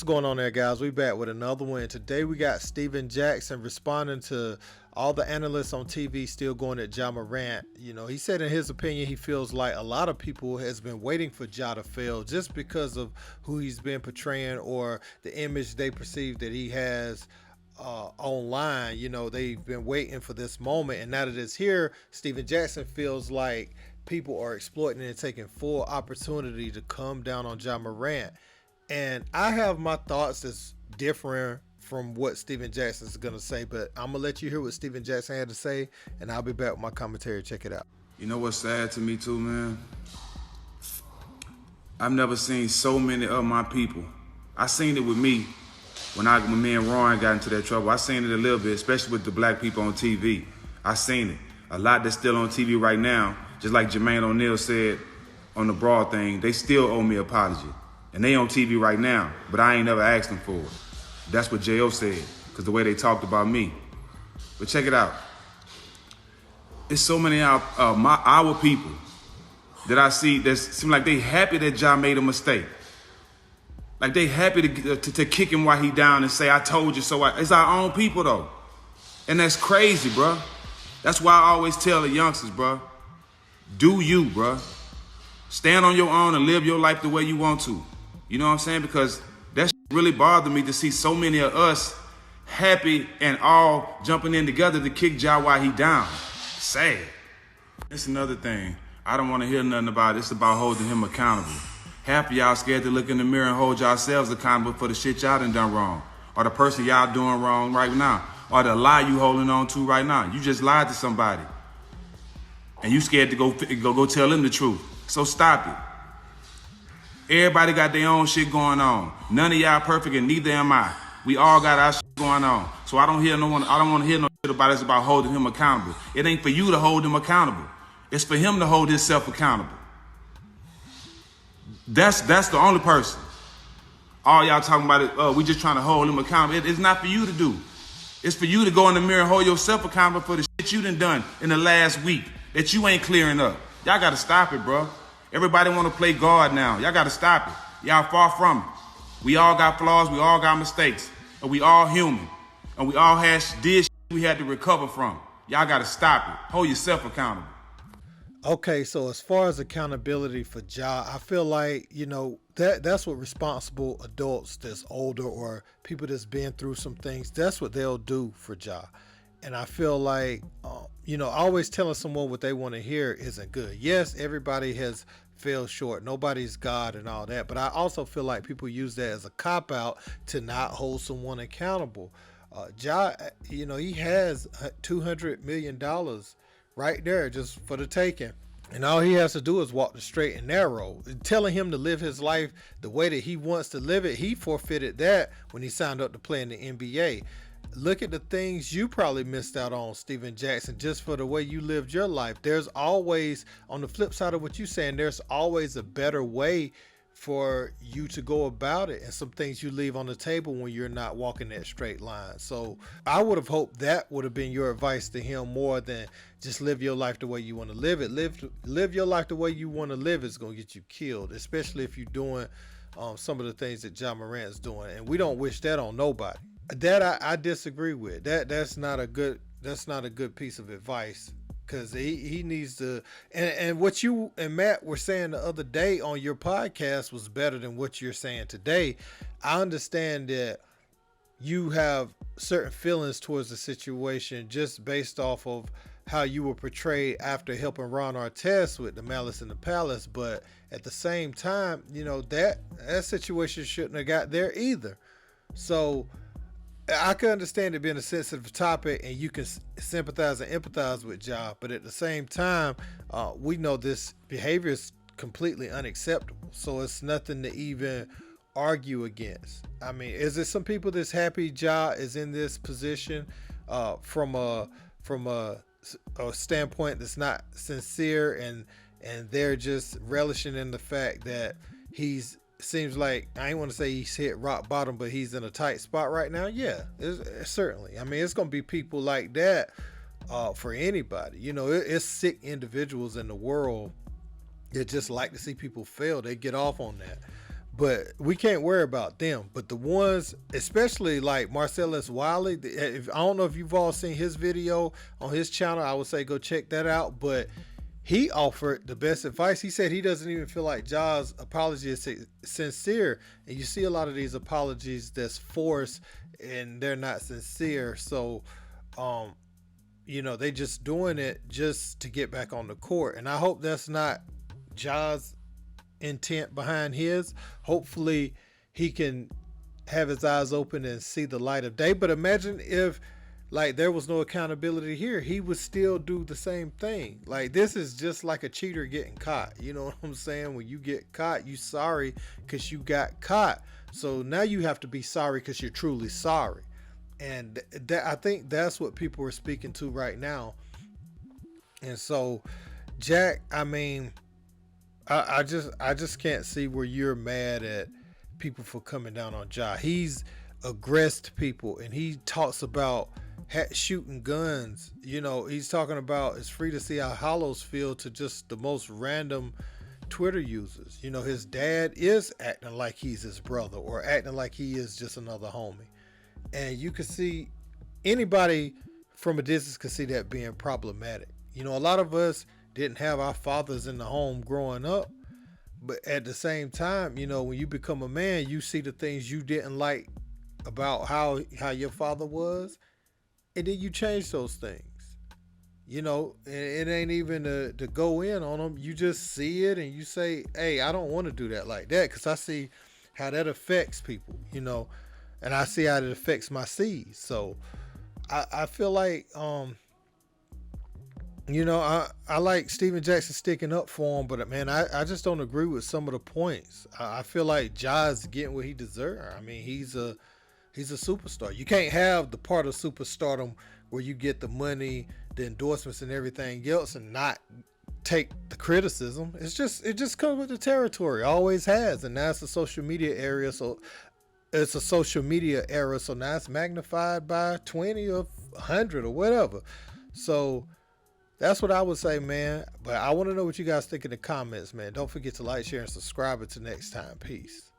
going on there, guys? We back with another one. Today we got Steven Jackson responding to all the analysts on TV still going at Ja Morant. You know, he said in his opinion he feels like a lot of people has been waiting for Ja to fail just because of who he's been portraying or the image they perceive that he has online. You know, they've been waiting for this moment, and now that it's here, Steven Jackson feels like people are exploiting and taking full opportunity to come down on Ja Morant. And I have my thoughts that's different from what Steven Jackson is going to say, but I'm going to let you hear what Steven Jackson had to say, and I'll be back with my commentary. Check it out. You know what's sad to me too, man? I've never seen so many of my people. I seen it with me when me and Ron got into that trouble. I seen it a little bit, especially with the black people on TV. I seen it. A lot that's still on TV right now, just like Jermaine O'Neal said on the Broad thing, they still owe me an apology. And they on TV right now, but I ain't never asked them for it. That's what J.O. said, because the way they talked about me. But check it out. It's so many our people that I see that seem like they happy that Ja made a mistake. Like they happy to kick him while he down and say, I told you so. It's our own people, though. And that's crazy, bro. That's why I always tell the youngsters, bro, do you, bro. Stand on your own and live your life the way you want to. You know what I'm saying? Because that really bothered me to see so many of us happy and all jumping in together to kick Ja while he down. Sad. It's another thing. I don't want to hear nothing about it. It's about holding him accountable. Half of y'all scared to look in the mirror and hold yourselves accountable for the shit y'all done wrong. Or the person y'all doing wrong right now. Or the lie you holding on to right now. You just lied to somebody. And you scared to go tell them the truth. So stop it. Everybody got their own shit going on. None of y'all perfect and neither am I. We all got our shit going on. So I don't want to hear no shit about it. It's about holding him accountable. It ain't for you to hold him accountable. It's for him to hold himself accountable. That's the only person. All y'all talking about it, we just trying to hold him accountable. It's not for you to do. It's for you to go in the mirror and hold yourself accountable for the shit you done in the last week that you ain't clearing up. Y'all got to stop it, bro. Everybody want to play God now. Y'all got to stop it. Y'all far from it. We all got flaws. We all got mistakes. And we all human. And we all did shit we had to recover from. Y'all got to stop it. Hold yourself accountable. Okay, so as far as accountability for Ja, I feel like, you know, that's what responsible adults that's older or people that's been through some things, that's what they'll do for Ja. And I feel like, you know, always telling someone what they want to hear isn't good. Yes, everybody has fell short. Nobody's God and all that. But I also feel like people use that as a cop-out to not hold someone accountable. Ja, you know, he has $200 million right there just for the taking. And all he has to do is walk the straight and narrow. Telling him to live his life the way that he wants to live it, he forfeited that when he signed up to play in the NBA. Look at the things you probably missed out on, Steven Jackson, just for the way you lived your life. There's always, on the flip side of what you're saying, there's always a better way for you to go about it, and some things you leave on the table when you're not walking that straight line. So I would have hoped that would have been your advice to him more than just live your life the way you want to live it. Live your life the way you want to live is going to get you killed, especially if you're doing some of the things that Ja Morant's doing, and we don't wish that on nobody. That I disagree with. That's not a good piece of advice, because he needs to. And what you and Matt were saying the other day on your podcast was better than what you're saying today. I understand that you have certain feelings towards the situation just based off of how you were portrayed after helping Ron Artest with the Malice in the Palace, but at the same time, you know, that situation shouldn't have got there either. So I can understand it being a sensitive topic and you can sympathize and empathize with Ja, but at the same time, we know this behavior is completely unacceptable. So it's nothing to even argue against. I mean, is there some people that's happy Ja is in this position from a standpoint that's not sincere, and they're just relishing in the fact that seems like, I ain't want to say he's hit rock bottom, but he's in a tight spot right now. Yeah, certainly. I mean, it's going to be people like that for anybody. You know, it's sick individuals in the world that just like to see people fail. They get off on that. but we can't worry about them. But the ones, especially like Marcellus Wiley, if, I don't know if you've all seen his video on his channel. I would say go check that out. But he offered the best advice. He said he doesn't even feel like Ja's apology is sincere. And you see a lot of these apologies that's forced and they're not sincere. So, you know, they just doing it just to get back on the court. And I hope that's not Ja's intent behind his. Hopefully he can have his eyes open and see the light of day. But imagine if like there was no accountability here, he would still do the same thing. Like this is just like a cheater getting caught. You know what I'm saying? When you get caught, you sorry because you got caught. So now you have to be sorry because you're truly sorry. And I think that's what people are speaking to right now. And so Jack, I mean, I just can't see where you're mad at people for coming down on Ja. He's aggressed people and he talks about shooting guns. You know, he's talking about it's free to see how hollows feel to just the most random Twitter users. You know, his dad is acting like he's his brother or acting like he is just another homie. And you can see anybody from a distance can see that being problematic. You know, a lot of us didn't have our fathers in the home growing up, but at the same time, you know, when you become a man, you see the things you didn't like about how your father was, and then you change those things. You know, it ain't even to go in on them. You just see it and you say, hey, I don't want to do that like that, because I see how that affects people, you know, and I see how it affects my seeds. So I feel like you know, I like Steven Jackson sticking up for him, but man, I just don't agree with some of the points. I feel like Ja's getting what he deserves. I mean, he's a superstar. You can't have the part of superstardom where you get the money, the endorsements, and everything else, and not take the criticism. It just comes with the territory. Always has, and now it's a social media area. So it's a social media era. So now it's magnified by 20 or 100 or whatever. So that's what I would say, man. But I want to know what you guys think in the comments, man. Don't forget to like, share, and subscribe. Until next time. Peace.